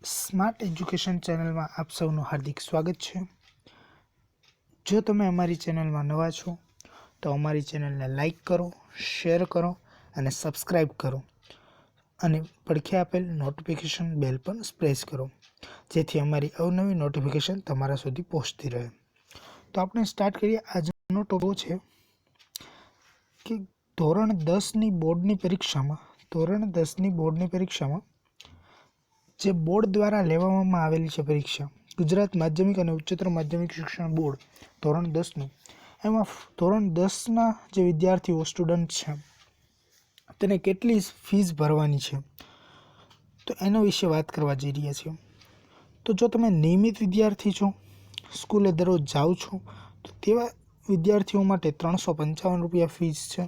Smart education ચેનલમાં આપ સૌનું હાર્દિક સ્વાગત છે। જો તમે અમારી ચેનલમાં નવા છો તો અમારી ચેનલને લાઈક કરો, શેર કરો અને સબસ્ક્રાઈબ કરો અને પડખે આપેલ નોટિફિકેશન બેલ પર પ્રેસ કરો, જેથી અમારી અવનવી નોટિફિકેશન તમારા સુધી પહોંચતી રહે। તો આપણે સ્ટાર્ટ કરીએ। આજનો ટોપિક છે કે ધોરણ 10ની બોર્ડની પરીક્ષામાં જે બોર્ડ દ્વારા લેવામાં આવેલી છે પરીક્ષા, ગુજરાત માધ્યમિક અને ઉચ્ચતર માધ્યમિક શિક્ષણ બોર્ડ ધોરણ 10નું, એમાં ધોરણ 10ના જે વિદ્યાર્થીઓ સ્ટુડન્ટ છે તેને કેટલી ફીસ ભરવાની છે, તો એના વિશે વાત કરવા જઈ રહ્યા છીએ। તો જો તમે નિયમિત વિદ્યાર્થી છો, સ્કૂલે દરરોજ જાઓ છો, તો તેવા વિદ્યાર્થીઓ માટે 355 રૂપિયા ફીસ છે।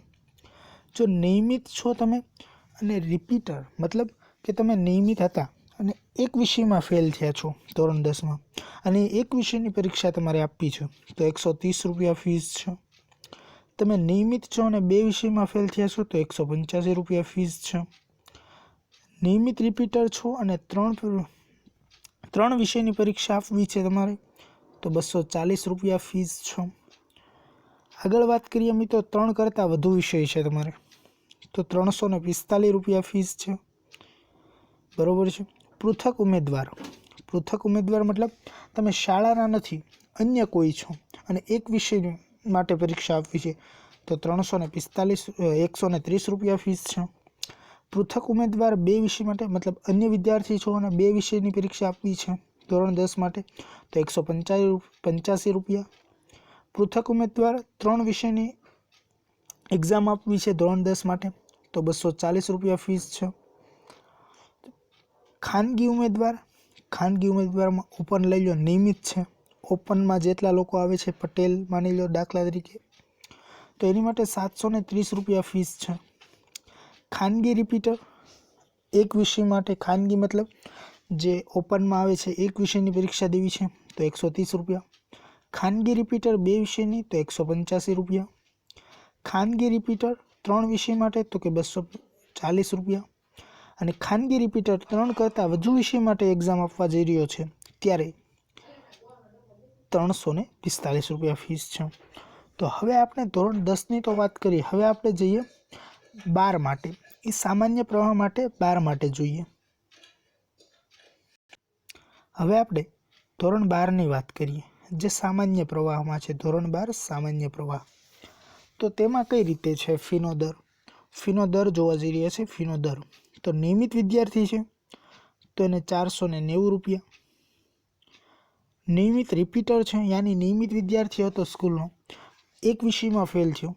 જો નિયમિત છો તમે અને રિપીટર મતલબ કે તમે નિયમિત હતા અને એક વિષયમાં ફેલ થયા છો ધોરણ 10માં અને એક વિષયની પરીક્ષા તમારે આપવી છે, તો 130 રૂપિયા ફીસ છે। તમે નિયમિત છો અને બે વિષયમાં ફેલ થયા છો તો 185 રૂપિયા ફીસ છે। નિયમિત રિપીટર છો અને ત્રણ વિષયની પરીક્ષા આપવી છે તમારે, તો 240 રૂપિયા ફીસ છે। આગળ વાત કરીએ મિત્રો, 3 કરતાં વધુ વિષય છે તમારે, તો 345 રૂપિયા ફીસ છે, બરોબર છે। પૃથક ઉમેદવાર મતલબ તમે શાળાના નથી, અન્ય કોઈ છો અને એક વિષય માટે પરીક્ષા આપવી છે, તો 130 રૂપિયા ફીસ છે। પૃથક ઉમેદવાર બે વિષય માટે મતલબ અન્ય વિદ્યાર્થી છો અને બે વિષયની પરીક્ષા આપવી છે ધોરણ 10 માટે, તો 185 રૂપિયા। પૃથક ઉમેદવાર 3 વિષયની એક્ઝામ આપવી છે ધોરણ 10 માટે, તો 240 રૂપિયા ફીસ છે। ખાનગી ઉમેદવારમાં ઓપન લઈ લો, નિયમિત છે, ઓપનમાં જેટલા લોકો આવે છે, પટેલ માની લો દાખલા તરીકે, તો એની માટે 730 રૂપિયા ફીસ છે। ખાનગી રિપીટર એક વિષય માટે, ખાનગી મતલબ જે ઓપનમાં આવે છે એક વિષયની પરીક્ષા દેવી છે, તો 130 રૂપિયા। ખાનગી રિપીટર બે વિષયની, તો 185 રૂપિયા। ખાનગી રિપીટર 3 વિષય માટે, તો કે 240 રૂપિયા। અને ખાનગી રિપીટર 3 કરતાં વધુ વિષય માટે એક્ઝામ આપવા જઈ રહ્યો છે ત્યારે 345 રૂપિયા ફીસ છે। તો હવે આપણે ધોરણ 10ની તો વાત કરીએ, હવે આપણે જઈએ 12 માટે, એ સામાન્ય પ્રવાહ માટે 12 માટે જોઈએ। હવે આપણે ધોરણ 12ની વાત કરીએ, જે સામાન્ય પ્રવાહમાં છે, ધોરણ 12 સામાન્ય પ્રવાહ। તો તેમાં કઈ રીતે છે ફીનો દર જોવા જઈ રહ્યા છે। ફીનો દર તો નિયમિત વિદ્યાર્થી છે તો એને 490 રૂપિયા। નિયમિત રિપીટર છે યાની નિયમિત વિદ્યાર્થી હતો સ્કૂલનો, એક વિષયમાં ફેલ થયો,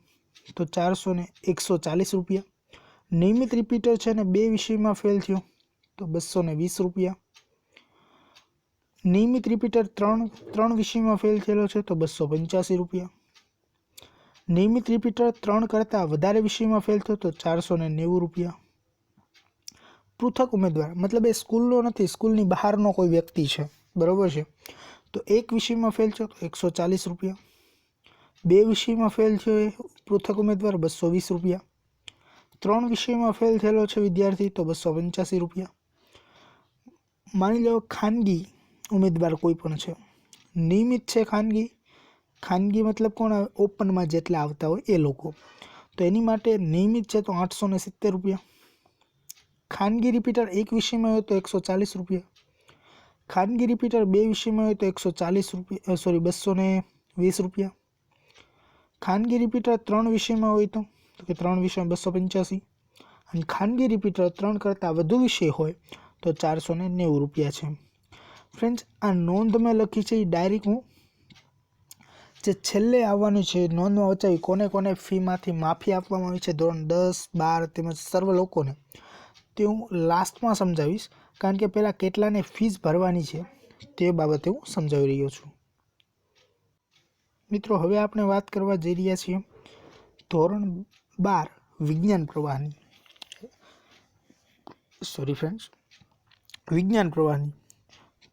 તો 140 રૂપિયા। નિયમિત રિપીટર છે અને બે વિષયમાં ફેલ થયો, તો 220 રૂપિયા। નિયમિત રિપીટર ત્રણ વિષયમાં ફેલ થયેલો છે, તો 285 રૂપિયા। નિયમિત રિપીટર 3 કરતાં વધારે વિષયમાં ફેલ થયો, તો 490 રૂપિયા। પૃથક ઉમેદવાર મતલબ એ સ્કૂલનો નથી, સ્કૂલની બહારનો કોઈ વ્યક્તિ છે, બરોબર છે, તો એક વિષયમાં ફેલ થયો તો 140 રૂપિયા। બે વિષયમાં ફેલ થયો એ પૃથક ઉમેદવાર 220 રૂપિયા। 3 વિષયમાં ફેલ થયેલો છે વિદ્યાર્થી, તો 285 રૂપિયા। માની લો ખાનગી ઉમેદવાર કોઈ પણ છે, નિયમિત છે ખાનગી મતલબ કોણ આવે, ઓપનમાં જેટલા આવતા હોય એ લોકો, તો એની માટે નિયમિત છે તો 870 રૂપિયા। ખાનગી રિપીટર એક વિષયમાં હોય તો 140 રૂપિયા। ખાનગી રિપીટર બે વિષયમાં હોય તો 220 રૂપિયા। ખાનગી રિપીટર 3 વિષયમાં હોય તો કે 3 વિષયમાં 285, અને ખાનગી રિપીટર 3 કરતાં વધુ વિષય હોય તો 490 રૂપિયા છે। ફ્રેન્ડ્સ, આ નોંધ મેં લખી છે એ ડાયરેક્ટ હું જે છેલ્લે આવવાનું છે નોંધમાં વચાવી કોને ફીમાંથી માફી આપવામાં આવી છે ધોરણ 10, 12 તેમજ સર્વ લોકોને, તે હું લાસ્ટમાં સમજાવીશ, કારણ કે પહેલાં કેટલાને ફીસ ભરવાની છે તે બાબતે હું સમજાવી રહ્યો છું। મિત્રો, હવે આપણે વાત કરવા જઈ રહ્યા છીએ ધોરણ 12 વિજ્ઞાન પ્રવાહની,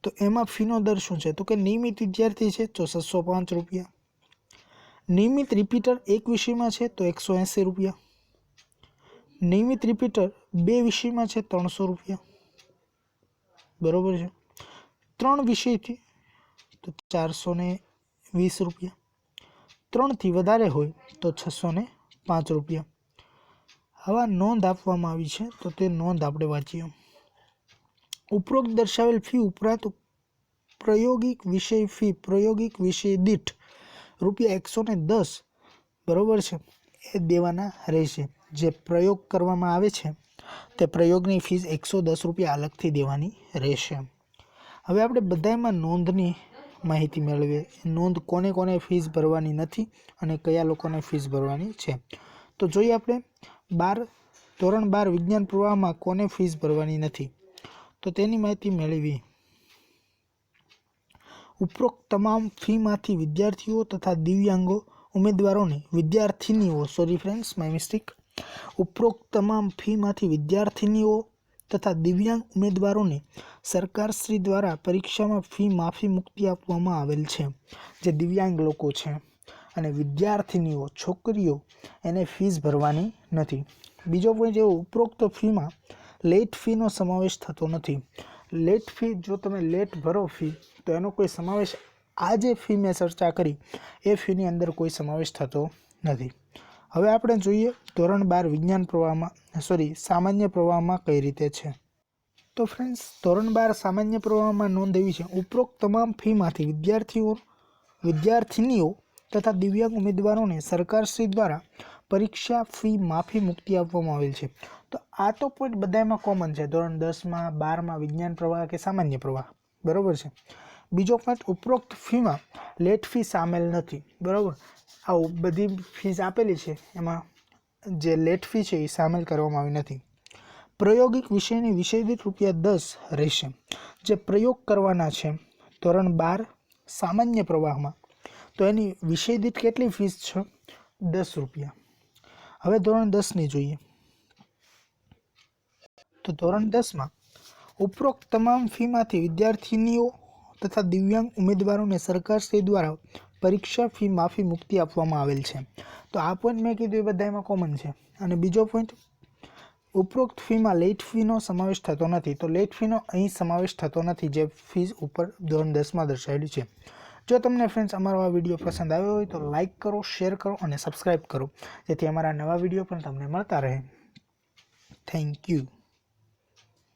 તો એમાં ફીનો દર શું છે, તો કે નિયમિત વિદ્યાર્થી છે તો 605 રૂપિયા। નિયમિત રિપીટર એક વિષયમાં છે તો 180 રૂપિયા। નિયમિત રિપીટર બે વિષયમાં છે 300 રૂપિયા। બરાબર છે. 3 વિષયથી તો 420 રૂપિયા, 3થી વધારે હોય તો 605 રૂપિયા. આવા નોંધ આપવામાં આવી છે, તો તે નોંધ આપણે વાંચીએ. ઉપરોક્ત દર્શાવેલ ફી ઉપરાંત પ્રાયોગિક વિષય ફી પ્રાયોગિક વિષય દીઠ ₹110 બરાબર છે એ દેવાના રહેશે. જે પ્રયોગ કરવામાં આવે છે તે પ્રયોગની ફીસ ₹110 અલગથી દેવાની રહેશે. હવે આપણે બધામાં નોંધની માહિતી મેળવીએ. નોંધ કોને કોને ફીસ ભરવાની નથી અને કયા લોકોને ફીસ ભરવાની છે. તો જોઈએ આપણે ધોરણ 12 વિજ્ઞાન પ્રવાહમાં કોને ફીસ ભરવાની નથી, તો તેની માહિતી મેળવી. ઉપરોક્ત તમામ ફીમાંથી વિદ્યાર્થીઓ તથા દિવ્યાંગો ઉમેદવારોને ઉપરોક્ત તમામ ફીમાંથી વિદ્યાર્થીનીઓ તથા દિવ્યાંગ ઉમેદવારોને સરકારશ્રી દ્વારા પરીક્ષામાં ફી માફી મુક્તિ આપવામાં આવેલ છે. જે દિવ્યાંગ લોકો છે અને વિદ્યાર્થીનીઓ છોકરીઓ એને ફીસ ભરવાની નથી. બીજો પોઈન્ટ એવો, ઉપરોક્ત ફીમાં લેટ ફીનો સમાવેશ થતો નથી. લેટ ફી, જો તમે લેટ ભરો ફી તો એનો કોઈ સમાવેશ, આ જે ફી મેં ચર્ચા કરી એ ફીની અંદર કોઈ સમાવેશ થતો નથી. હવે આપણે જોઈએ ધોરણ 12 વિજ્ઞાન પ્રવાહમાં સામાન્ય પ્રવાહમાં કઈ રીતે છે. તો ફ્રેન્ડ્સ, ધોરણ 12 સામાન્ય પ્રવાહમાં નોંધ એવી છે, ઉપરોક્ત તમામ ફીમાંથી વિદ્યાર્થીનીઓ તથા દિવ્યાંગ ઉમેદવારોને સરકારશ્રી દ્વારા પરીક્ષા ફી માફી મુક્તિ આપવામાં આવેલ છે. તો આ તો પોઈન્ટ બધામાં કોમન છે, ધોરણ 10માં 12માં વિજ્ઞાન પ્રવાહ કે સામાન્ય પ્રવાહ, બરાબર છે. બીજો પોઈન્ટ, ઉપરોક્ત ફીમાં લેટ ફી સામેલ નથી, બરાબર. આ બધી ફીસ આપેલી છે એમાં જે લેટ ફી છે એ સામેલ કરવામાં આવી નથી. પ્રાયોગિક વિષયની વિષય દીઠ ₹10 રહેશે. જે પ્રયોગ કરવાના છે ધોરણ 12 સામાન્ય પ્રવાહમાં, તો એની વિષય દીઠ કેટલી ફીસ છે? ₹10. હવે ધોરણ 10ની જોઈએ. તો ધોરણ 10માં ઉપરોક્ત તમામ ફીમાંથી વિદ્યાર્થીનીઓ તથા દિવ્યાંગ ઉમેદવારોને સરકારશ્રી દ્વારા પરીક્ષા ફી માફી મુક્તિ આપવામાં આવેલ છે. તો આ પોઈન્ટ મેં કીધું એ બધામાં કોમન છે. અને બીજો પોઈન્ટ, ઉપરોક્ત ફીમાં લેટ ફીનો સમાવેશ થતો નથી. તો લેટ ફીનો અહીં સમાવેશ થતો નથી, જે ફીસ ઉપર ધોરણ 10માં દર્શાવેલી છે. જો તમને ફ્રેન્ડ્સ અમારો આ વિડીયો પસંદ આવ્યો હોય તો લાઇક કરો, શેર કરો અને સબસ્ક્રાઈબ કરો, જેથી અમારા નવા વિડીયો પણ તમને મળતા રહે. Thank you.